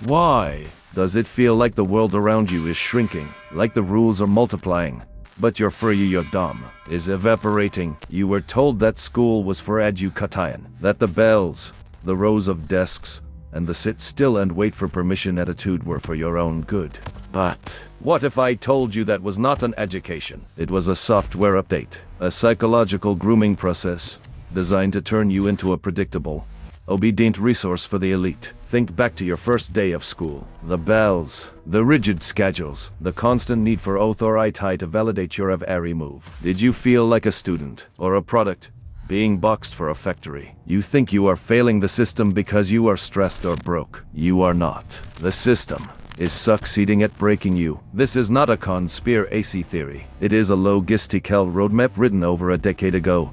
Why? Does it feel like the world around you is shrinking, like the rules are multiplying, but your freedom is evaporating? You were told that school was for education, that the bells, the rows of desks, and the sit still and wait for permission attitude were for your own good. But what if I told you that was not an education? It was a software update, a psychological grooming process designed to turn you into a predictable, obedient resource for the elite. Think back to your first day of school. The bells, the rigid schedules, the constant need for authority to validate your every move. Did you feel like a student or a product being boxed for a factory? You think you are failing the system because you are stressed or broke. You are not. The system is succeeding at breaking you. This is not a conspiracy theory. It is a logistical roadmap written over a decade ago.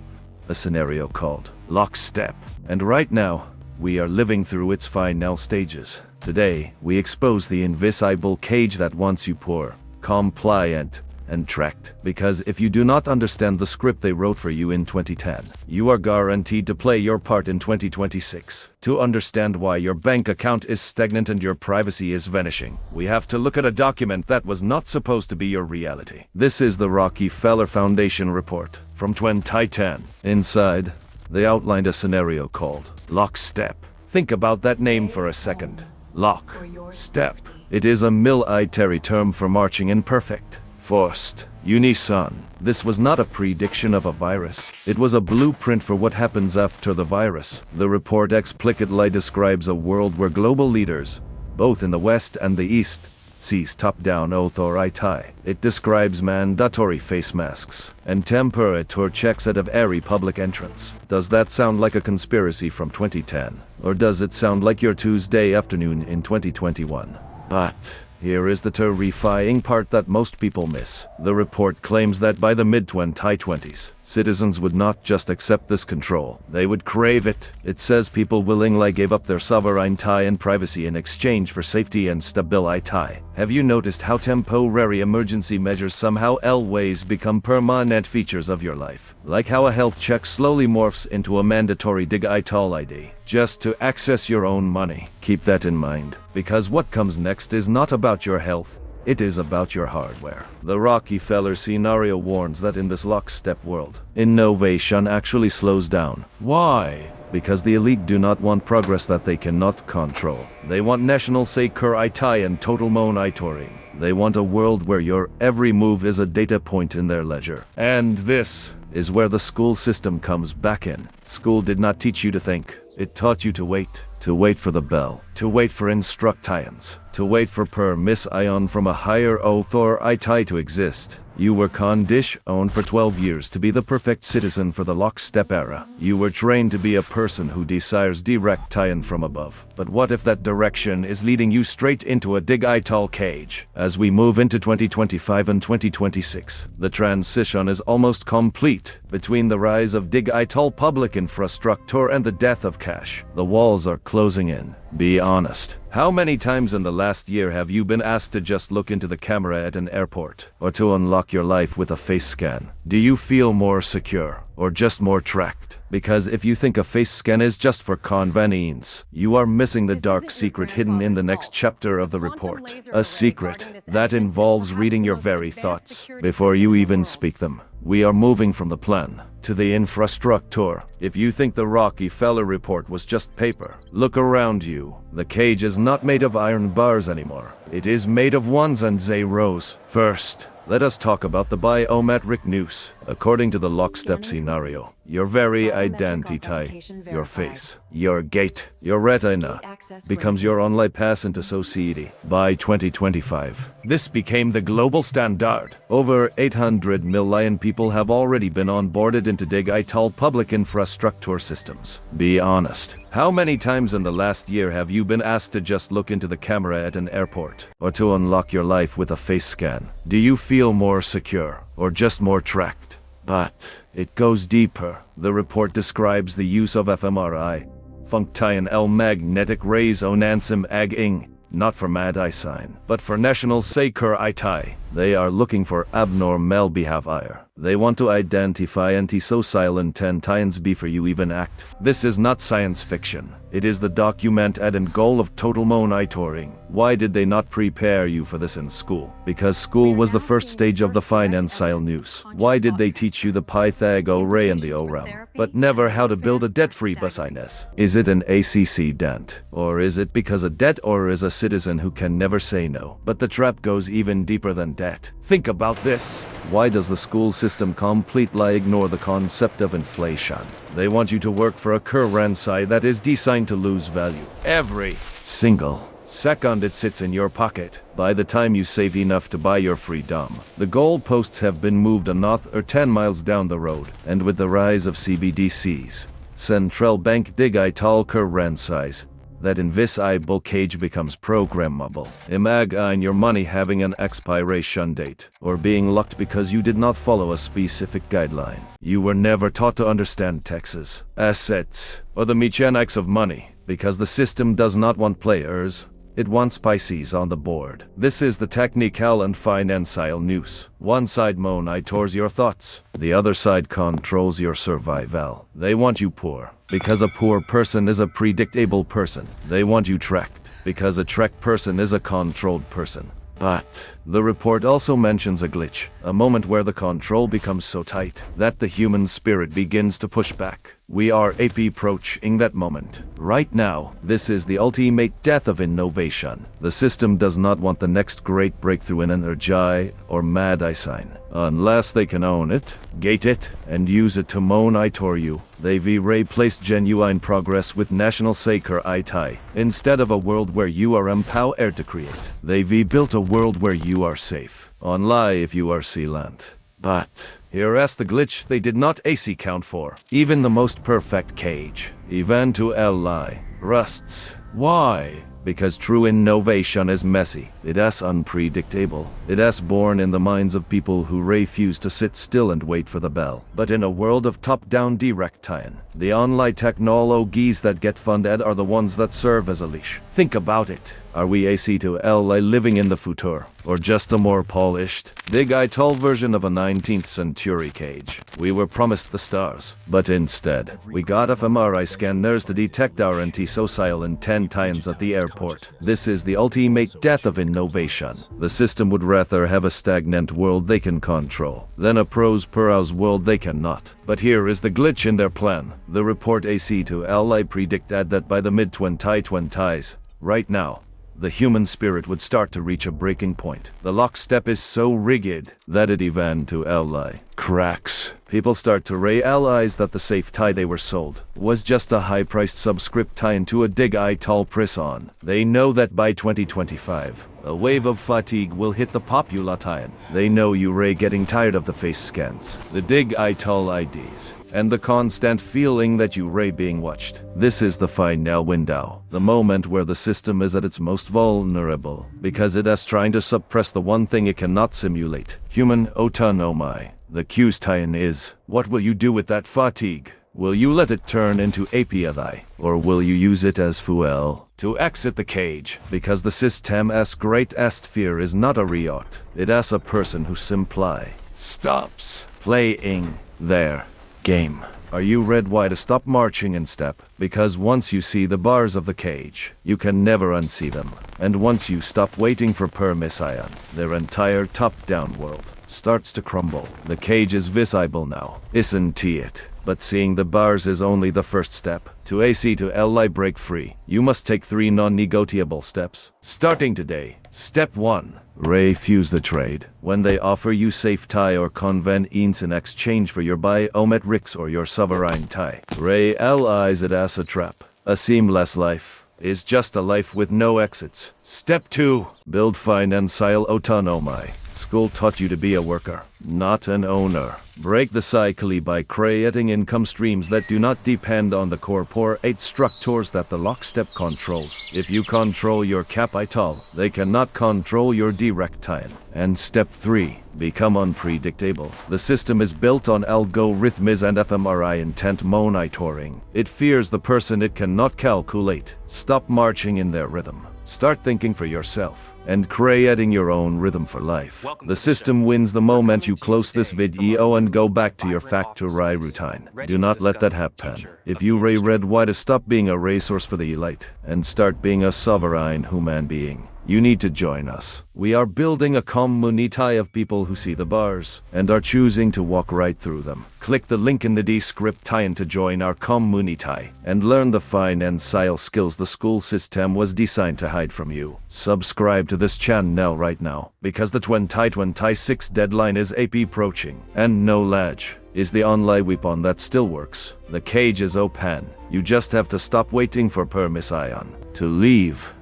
A scenario called lockstep. And right now, we are living through its final stages. Today, we expose the invisible cage that wants you poor, compliant, and tracked. Because if you do not understand the script they wrote for you in 2010, you are guaranteed to play your part in 2026. To understand why your bank account is stagnant and your privacy is vanishing, we have to look at a document that was not supposed to be your reality. This is the Rockefeller Foundation report from 2010. Inside, they outlined a scenario called lockstep. Think about that name for a second. Lock, step. It is a military term for marching in perfect, forced unison. This was not a prediction of a virus. It was a blueprint for what happens after the virus. The report explicitly describes a world where global leaders, both in the West and the East, sees top-down authority. It describes mandatory face masks and temperature checks at every public entrance. Does that sound like a conspiracy from 2010? Or does it sound like your Tuesday afternoon in 2021? But here is the terrifying part that most people miss. The report claims that by the mid-2020s, citizens would not just accept this control, they would crave it. It says people willingly gave up their sovereignty and privacy in exchange for safety and stability. Have you noticed how temporary emergency measures somehow always become permanent features of your life? Like how a health check slowly morphs into a mandatory digital ID, just to access your own money. Keep that in mind, because what comes next is not about your health, it is about your hardware. The Rockefeller scenario warns that in this lockstep world, innovation actually slows down. Why? Because the elite do not want progress that they cannot control. They want national security and total monitoring. They want a world where your every move is a data point in their ledger. And this is where the school system comes back in. School did not teach you to think. It taught you to wait for the bell, to wait for instructions, to wait for permission from a higher authority to exist. You were conditioned for 12 years to be the perfect citizen for the lockstep era. You were trained to be a person who desires direction from above. But what if that direction is leading you straight into a digital cage? As we move into 2025 and 2026, the transition is almost complete. Between the rise of digital public infrastructure and the death of cash, the walls are closing in. Be honest. How many times in the last year have you been asked to just look into the camera at an airport, or to unlock your life with a face scan? Do you feel more secure, or just more tracked? Because if you think a face scan is just for convenience, you are missing the dark secret hidden in the next chapter of the report. A secret that involves reading your very thoughts before you even speak them. We are moving from the plan to the infrastructure. If you think the Rockefeller report was just paper, look around you. The cage is not made of iron bars anymore. It is made of ones and zeros. First, let us talk about the biometric noose. According to the lockstep scenario, your very identity, your face, your gait, your retina, becomes your online pass into society. By 2025, this became the global standard. Over 800 million people have already been onboarded into digital public infrastructure systems. Be honest. How many times in the last year have you been asked to just look into the camera at an airport, or to unlock your life with a face scan? Do you feel more secure, or just more tracked? But it goes deeper. The report describes the use of fMRI, functional magnetic resonance imaging, not for medicine, but for national security. They are looking for abnormal behavior, They want to identify antisocial intent times before you even act. This is not science fiction. It is the documented and goal of total monitoring. Why did they not prepare you for this in school? Because school was the first stage of the financial noose. Why did they teach you the Pythagorean and the theorem, but never how to build a debt-free business? Is it an ACC dent? Or is it because a debt or is a citizen who can never say no? But the trap goes even deeper than debt. Think about this. Why does the school system completely ignore the concept of inflation? They want you to work for a currency that is designed to lose value every single second it sits in your pocket. By the time you save enough to buy your freedom, the goalposts have been moved a knot or 10 miles down the road. And with the rise of CBDCs, central bank digital currencies, that invisible cage becomes programmable. Imagine your money having an expiration date, or being locked because you did not follow a specific guideline. You were never taught to understand taxes, assets, or the mechanics of money, because the system does not want players. It wants Pisces on the board. This is the technical and financial noose. One side monitors your thoughts. The other side controls your survival. They want you poor, because a poor person is a predictable person. They want you tracked, because a tracked person is a controlled person. But the report also mentions a glitch, a moment where the control becomes so tight that the human spirit begins to push back. We are approaching that moment. Right now, this is the ultimate death of innovation. The system does not want the next great breakthrough in energy or medicine. Unless they can own it, gate it, and use it to monitor you, they've replaced genuine progress with national security. Instead of a world where you are empowered to create, they've built a world where you are safe. Only if you are silent. But here's the glitch they did not account for. Even the most perfect cage, eventually, rusts. Why? Because true innovation is messy. It is unpredictable. It is born in the minds of people who refuse to sit still and wait for the bell. But in a world of top-down direction, the online technologies that get funded are the ones that serve as a leash. Think about it. Are we AC2LA living in the future, or just a more polished, digital version of a 19th century cage? We were promised the stars, but instead, we got fMRI scanners to detect our antisocial intent times at the airport. This is the ultimate death of innovation. The system would rather have a stagnant world they can control than a prosperous world they cannot. But here is the glitch in their plan. The report AC2LA predicted that by the mid-2020s, right now, the human spirit would start to reach a breaking point. The lockstep is so rigid that it eventually cracks. People start to realize that the safe tie they were sold was just a high-priced subscription to a digital prison. They know that by 2025, a wave of fatigue will hit the population. They know you're getting tired of the face scans, the digital IDs, and the constant feeling that you're being watched. This is the final window, the moment where the system is at its most vulnerable, because it is trying to suppress the one thing it cannot simulate: human autonomy. The question is, what will you do with that fatigue? Will you let it turn into API, or will you use it as fuel to exit the cage? Because the system's greatest fear is not a riot. It is a person who simply stops playing their game. Are you ready to stop marching in step? Because once you see the bars of the cage, you can never unsee them. And once you stop waiting for permission, their entire top-down world starts to crumble. The cage is visible now, isn't it? But seeing the bars is only the first step. To AC2LI break free, you must take 3 non-negotiable steps. Starting today. Step 1. Refuse the trade. When they offer you safety or convenience in exchange for your biometrics or your sovereignty, realize it as a trap. A seamless life is just a life with no exits. Step 2. Build financial autonomy. School taught you to be a worker, not an owner. Break the cycle by creating income streams that do not depend on the corporate structures that the lockstep controls. If you control your capital, they cannot control your direct time. And step 3. Become unpredictable. The system is built on algorithms and fMRI intent monitoring. It fears the person it cannot calculate. Stop marching in their rhythm. Start thinking for yourself and creating your own rhythm for life. The system wins the moment you close this video and go back to your factory routine. Do not let that happen. If you are ready to stop being a resource for the elite and start being a sovereign human being, you need to join us. We are building a community of people who see the bars and are choosing to walk right through them. Click the link in the description to join our community and learn the financial skills the school system was designed to hide from you. Subscribe to this channel right now, because the 2026 deadline is approaching, and knowledge is the only weapon that still works. The cage is open. You just have to stop waiting for permission to leave.